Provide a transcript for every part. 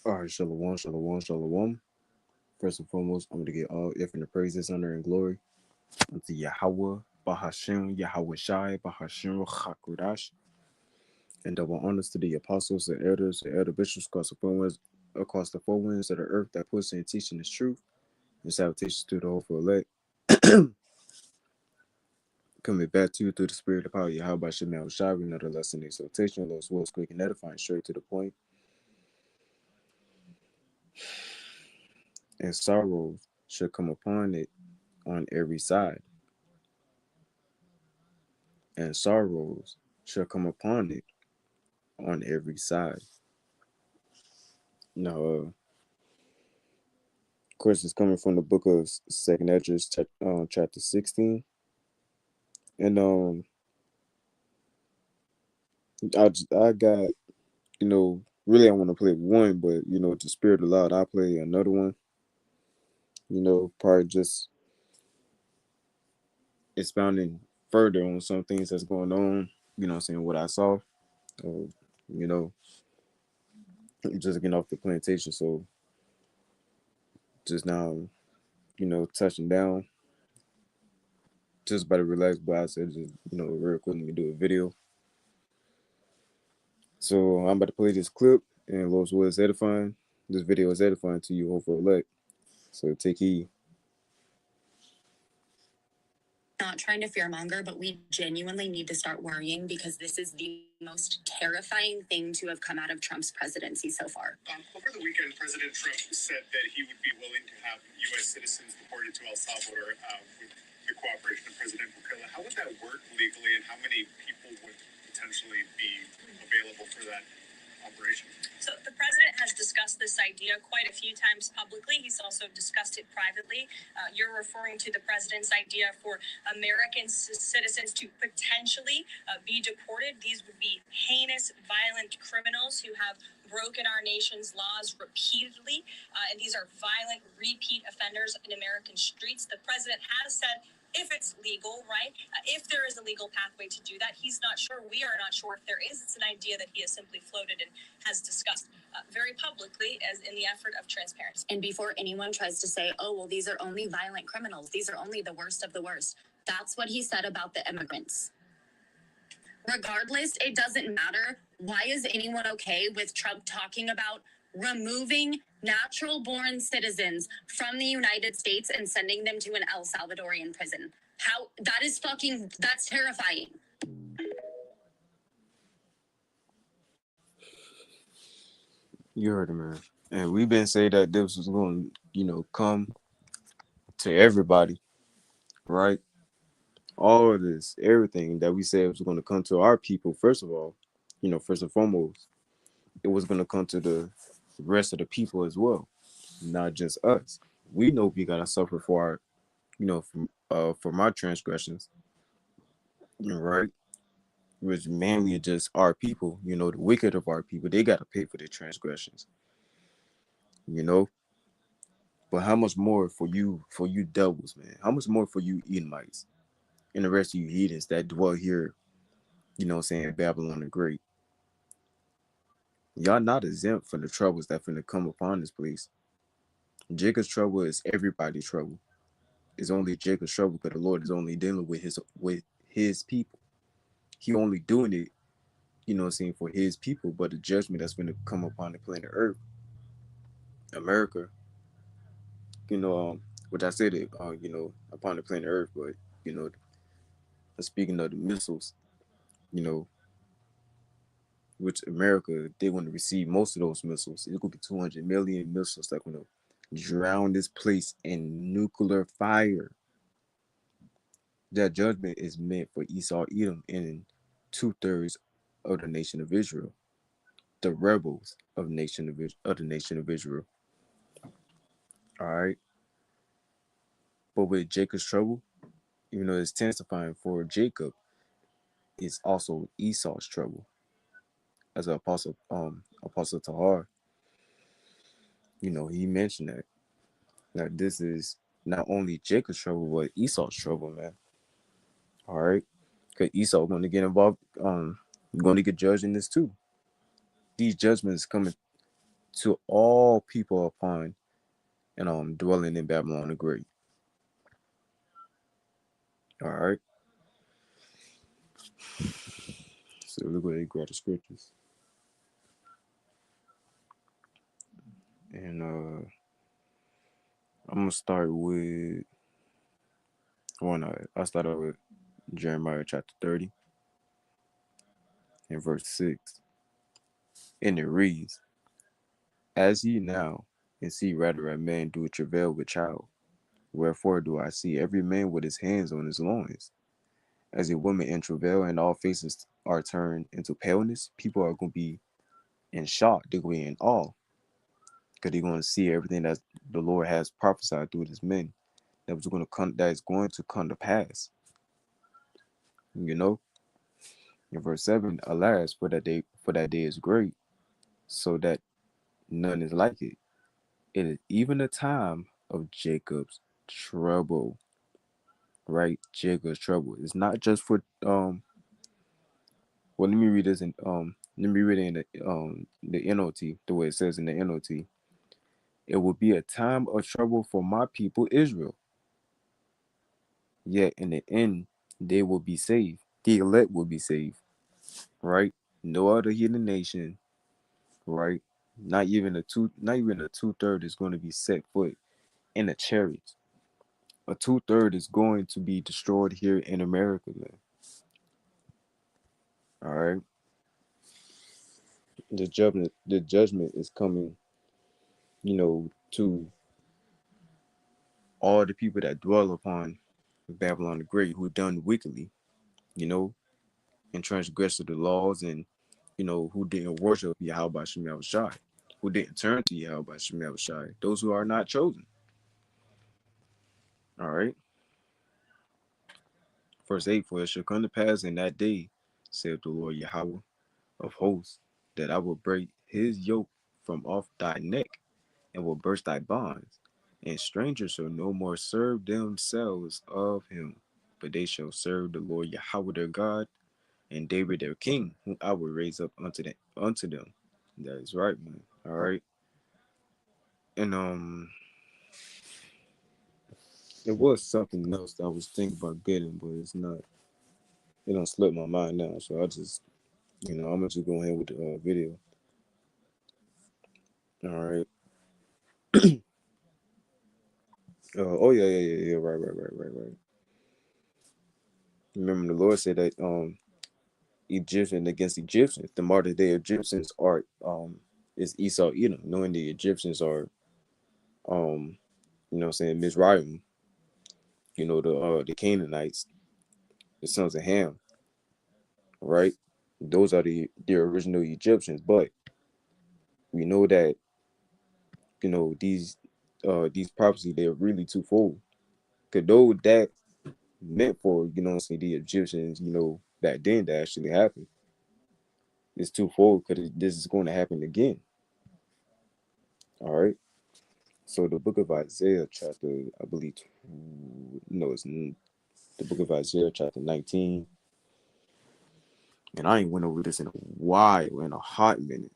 All right, shalom, shalom, shalom. First and foremost, I'm going to give all infinite praises, honor, and glory unto Yahweh, Bahashim, Yahweh Shai, Bahashim, Hakudash, and double honors to the apostles, the elder bishops across the four winds of the earth that puts in teaching this truth, and salutations to the hopeful elect. Coming back to you through the spirit of power, Yahweh Shemel Shai, we know the lesson exhortation, those words quick and edifying, straight to the point, and sorrows should come upon it on every side, and sorrows shall come upon it on every side. Now, of course, it's coming from the book of Second Esdras, chapter 16, and I got really I want to play one, but the spirit allowed I play another one. Probably just expounding further on some things that's going on. Saying what I saw, or you know, just getting off the plantation, so just now, touching down. Just about to relax, but I said just real quick, let me do a video. So I'm about to play this clip, and Lord's will is edifying. This video is edifying to you, hopefully elect. So take heed. Not trying to fearmonger, but we genuinely need to start worrying because this is the most terrifying thing to have come out of Trump's presidency so far. Over the weekend, President Trump said that he would be willing to have U.S. citizens deported to El Salvador with the cooperation of President Bukele. How would that work legally, and how many people would potentially be available for that operation? So the president has discussed this idea quite a few times publicly. He's also discussed it privately. You're referring to the president's idea for American citizens to potentially be deported. These would be heinous, violent criminals who have broken our nation's laws repeatedly. And these are violent, repeat offenders in American streets. The president has said if it's legal, right? If there is a legal pathway to do that, he's not sure. We are not sure if there is. It's an idea that he has simply floated and has discussed very publicly as in the effort of transparency. And before anyone tries to say, oh, well, these are only violent criminals, these are only the worst of the worst. That's what he said about the immigrants. Regardless, it doesn't matter. Why is anyone okay with Trump talking about removing natural born citizens from the United States and sending them to an El Salvadorian prison? How that is that's terrifying. You heard him, man. And we've been saying that this was going to, come to everybody, right? All of this, everything that we said was going to come to our people, first of all, first and foremost, it was going to come to the rest of the people as well, not just us. We know we got to suffer for our, for my transgressions, right? Which mainly just our people, the wicked of our people, they got to pay for their transgressions, you know? But how much more for you devils, man? How much more for you Edomites and the rest of you heathens that dwell here, saying Babylon the Great? Y'all not exempt from the troubles that finna come upon this place. Jacob's trouble is everybody's trouble. It's only Jacob's trouble because the Lord is only dealing with his people. He only doing it, for his people. But the judgment that's finna come upon the planet Earth, America, you know, um, which I said it, upon the planet Earth, but you know, speaking of the missiles, you know, which America they want to receive most of those missiles. It's gonna be 200 million missiles that gonna drown this place in nuclear fire. That judgment is meant for Esau, Edom, and 2/3 of the nation of Israel, the rebels of the nation of Israel. All right, but with Jacob's trouble, even though it's intensifying for Jacob, it's also Esau's trouble. As an apostle Tahar, he mentioned that this is not only Jacob's trouble but Esau's trouble, man. All right, because Esau going to get involved, going to get judged in this too. These judgments coming, to all people upon and dwelling in Babylon the Great. All right. So look what they grab the scriptures. And I'm gonna start with I start out with Jeremiah chapter 30 and verse 6. And it reads, As ye now and see rather a man do travail with child, wherefore do I see every man with his hands on his loins, as a woman in travail, and all faces are turned into paleness. People are gonna be in shock, they're gonna be in awe, because they're gonna see everything that the Lord has prophesied through his men that is going to come to pass. You know, in verse 7, alas, for that day is great, so that none is like it. It is even a time of Jacob's trouble, right? Jacob's trouble. It's not just for well, let me read this in let me read it in the NOT, the way it says in the NOT. It will be a time of trouble for my people Israel. Yet in the end they will be saved. The elect will be saved, right? No other heathen nation, right? Not even a two-third is going to be set foot in a chariot. A two-third is going to be destroyed here in America, man. All right. The judgment is coming, to all the people that dwell upon Babylon the Great, who done wickedly, you know, and transgressed the laws, and who didn't worship Yahweh Shem Shai, who didn't turn to Yahweh Shem Shai, those who are not chosen. All right. Verse 8, for it shall come to pass in that day, saith the Lord Yahweh of hosts, that I will break his yoke from off thy neck, and will burst thy bonds, and strangers shall no more serve themselves of him, but they shall serve the Lord Yahweh their God, and David their king, whom I will raise up unto them. That is right, man. All right. And it was something else that I was thinking about getting, but it's not. It don't slip my mind now, so I just, I'm gonna just go ahead with the video. All right. Oh yeah, yeah, yeah, yeah. Right, right, right, right, right. Remember, the Lord said that Egyptian against Egyptians, the modern day Egyptians are is Esau Edom, knowing the Egyptians are saying Mizraim, the Canaanites, the sons of Ham, right? Those are the original Egyptians, but we know that these prophecies, they're really twofold. Cause though that meant for the Egyptians, back then, that actually happened, it's twofold because this is going to happen again. All right. So the book of Isaiah, chapter, I believe, no, the book of Isaiah, chapter 19. And I ain't went over this in a while, in a hot minute.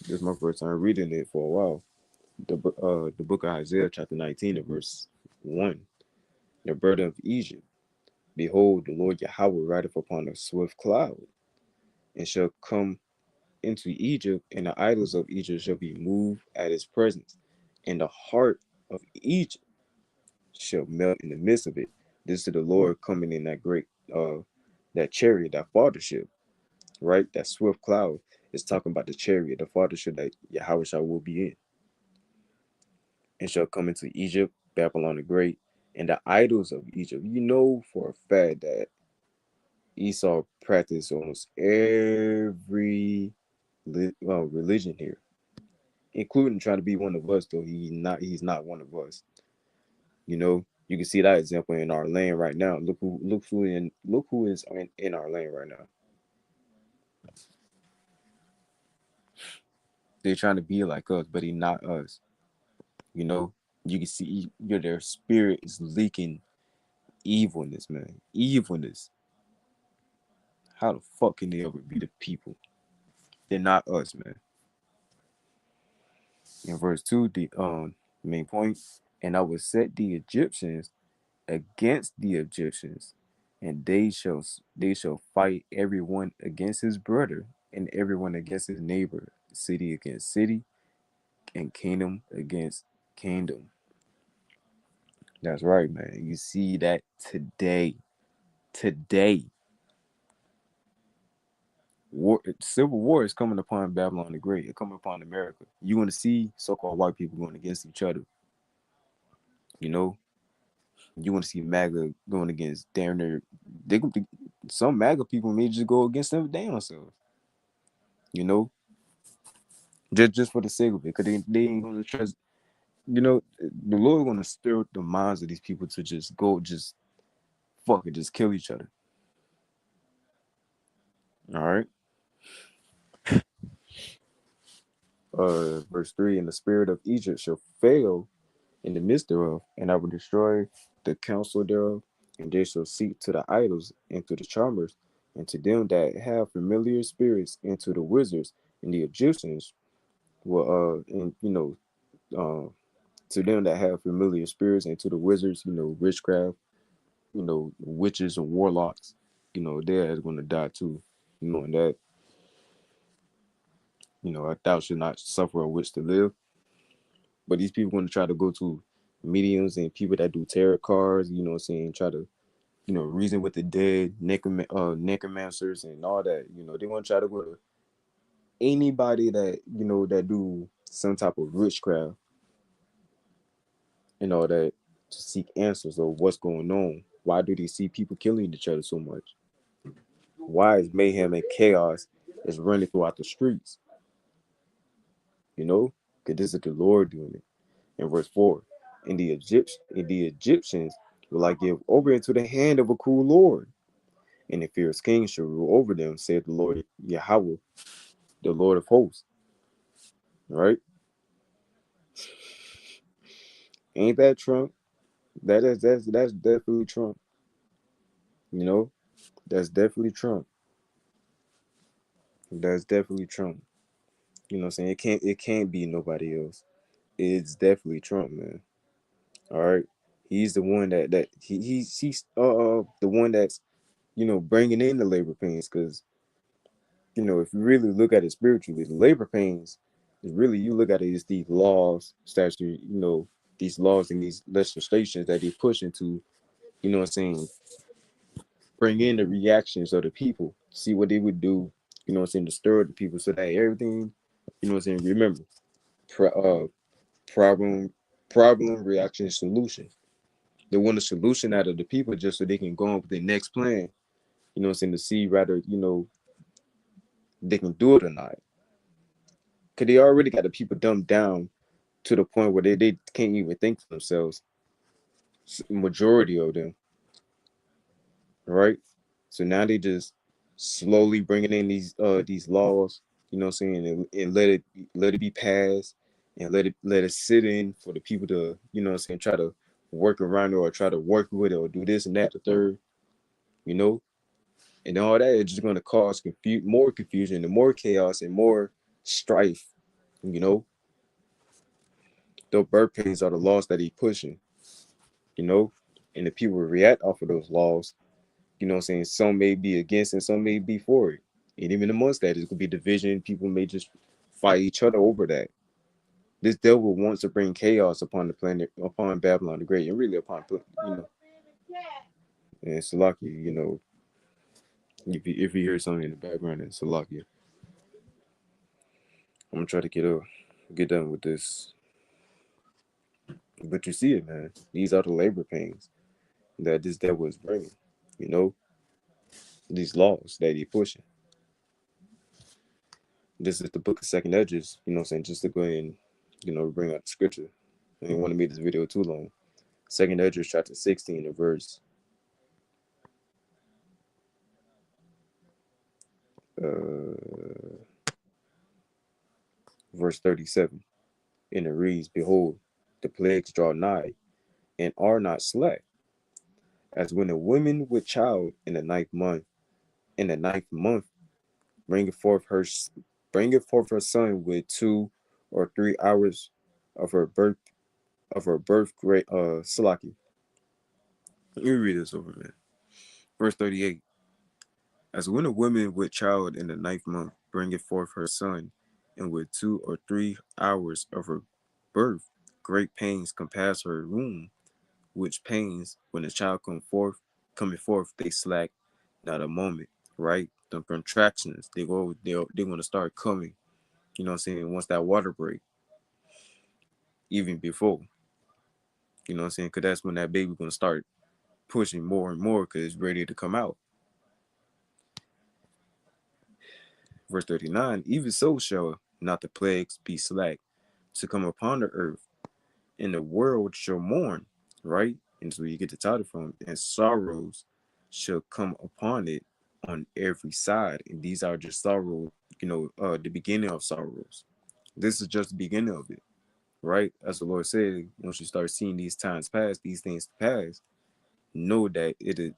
This is my first time reading it for a while. The book of Isaiah, chapter 19, and verse 1. The burden of Egypt. Behold, the Lord Yahweh rideth upon a swift cloud, and shall come into Egypt, and the idols of Egypt shall be moved at his presence, and the heart of Egypt shall melt in the midst of it. This is the Lord coming in that great that chariot, that fathership, right? That swift cloud is talking about the chariot, the fathership that Yahweh will be in. And shall come into Egypt, Babylon the Great, and the idols of Egypt. You know for a fact that Esau practiced almost every religion here, including trying to be one of us, though he's not one of us. You can see that example in our land right now. Look who is in our land right now. They're trying to be like us, but he not us. You know, you can see their spirit is leaking evilness, man. Evilness. How the fuck can they ever be the people? They're not us, man. In verse 2, the main point, and I will set the Egyptians against the Egyptians, and they shall fight everyone against his brother, and everyone against his neighbor, city against city, and kingdom against kingdom. That's right, man. You see that today. Today. Civil war is coming upon Babylon the Great. It's coming upon America. You want to see so-called white people going against each other. You know, you want to see MAGA going against damn near. Some MAGA people may just go against them damn selves. You know, just for the sake of it, because they ain't going to trust. You know, the Lord going to stir up the minds of these people to just fuck it, just kill each other. All right. Verse 3, and the spirit of Egypt shall fail in the midst thereof, and I will destroy the counsel thereof, and they shall seek to the idols and to the charmers, and to them that have familiar spirits, and to the wizards, and the Egyptians will and to them that have familiar spirits, and to the wizards, witchcraft, witches and warlocks, they're going to die too. And that, thou should not suffer a witch to live. But these people going to try to go to mediums and people that do tarot cards, try to, reason with the dead, necromancers and all that. They want to try to go to anybody that, that do some type of witchcraft and all that to seek answers of what's going on. Why do they see people killing each other so much? Why is mayhem and chaos is running throughout the streets? Because this is the Lord doing it. In verse 4, and the Egyptians will I give over into the hand of a cruel Lord, and the fierce king shall rule over them, said the Lord Yahweh, the Lord of hosts. All right? Ain't that Trump? That's definitely Trump. That's definitely Trump. That's definitely Trump. You know what I'm saying? It can't be nobody else. It's definitely Trump, man. All right. He's the one he's the one that's bringing in the labor pains, because if you really look at it spiritually, the labor pains is really, you look at it as these laws, statute, these laws and these legislations that they push into, what I'm saying, bring in the reactions of the people, see what they would do, to stir the people so that everything, remember, pro- uh, problem, reaction, solution. They want a solution out of the people just so they can go on with their next plan, to see rather, they can do it or not. Because they already got the people dumbed down to the point where they can't even think for themselves. Majority of them, right? So now they just slowly bringing in these laws, and let it be passed, and let it sit in for the people to, try to work around it or try to work with it or do this and that, the third, you know, and all that is just going to cause more confusion and more chaos and more strife, you know. The birth pains are the laws that he pushing, you know, and the people react off of those laws. Some may be against and some may be for it. And even amongst that, it could be division. People may just fight each other over that. This devil wants to bring chaos upon the planet, upon Babylon the Great, and really upon, and Salakia, if you hear something in the background, it's Salakia. I'm gonna try to get done with this. But you see it, man. These are the labor pains that this devil is bringing. You know, these laws that he's pushing. This is the book of Second Edges, just to go ahead and, bring out the scripture. I didn't want to make this video too long. Second Edges chapter 16 and verse 37. And it reads, Behold, the plagues draw nigh, and are not slack, as when a woman with child in the ninth month, bringeth forth her son with 2 or 3 hours of her birth great Salaki. Let me read this over, man. Verse 38. As when a woman with child in the ninth month bringeth forth her son, and with 2 or 3 hours of her birth, great pains compass her womb, which pains, when the child coming forth, they slack not a moment, right? The contractions, they're gonna start coming, you know what I'm saying, once that water break, even before, you know what I'm saying, because that's when that baby gonna start pushing more and more because it's ready to come out. Verse 39, even so shall not the plagues be slack to come upon the earth, and the world shall mourn, right? And so you get the title from, and sorrows shall come upon it on every side. And these are just sorrows, the beginning of sorrows. This is just the beginning of it, right? As the Lord said, once you start seeing these times pass, these things pass, know that it is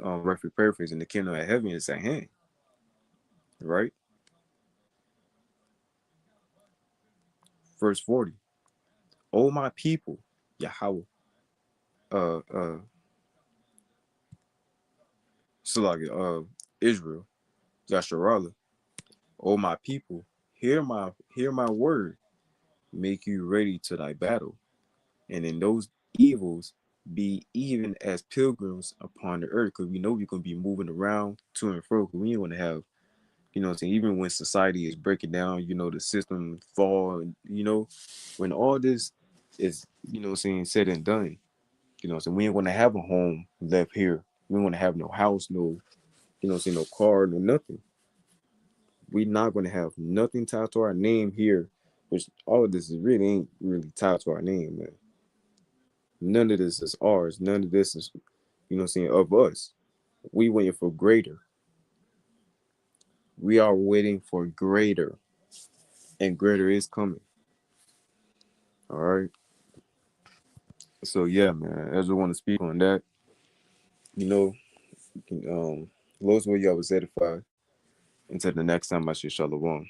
roughly paraphrasing, the kingdom of heaven is at hand, right? Verse 40. O my people, Yahweh, uh uh Salagi, Israel, Yasharallah, O my people, hear my word, make you ready to thy battle, and in those evils be even as pilgrims upon the earth, because we know we're gonna be moving around to and fro, because we ain't gonna have, what I'm saying, even when society is breaking down, the system fall, when all this is, what I'm saying, said and done, so we ain't gonna have a home left here. We ain't gonna have no house, no, no car, no nothing. We not gonna have nothing tied to our name here, which all of this is really ain't really tied to our name, man. None of this is ours. None of this is, of us. We waiting for greater. We are waiting for greater, and greater is coming. All right. So yeah, man. I just want to speak on that. You know, Lord's will you always edify. Until the next time, I should shalom.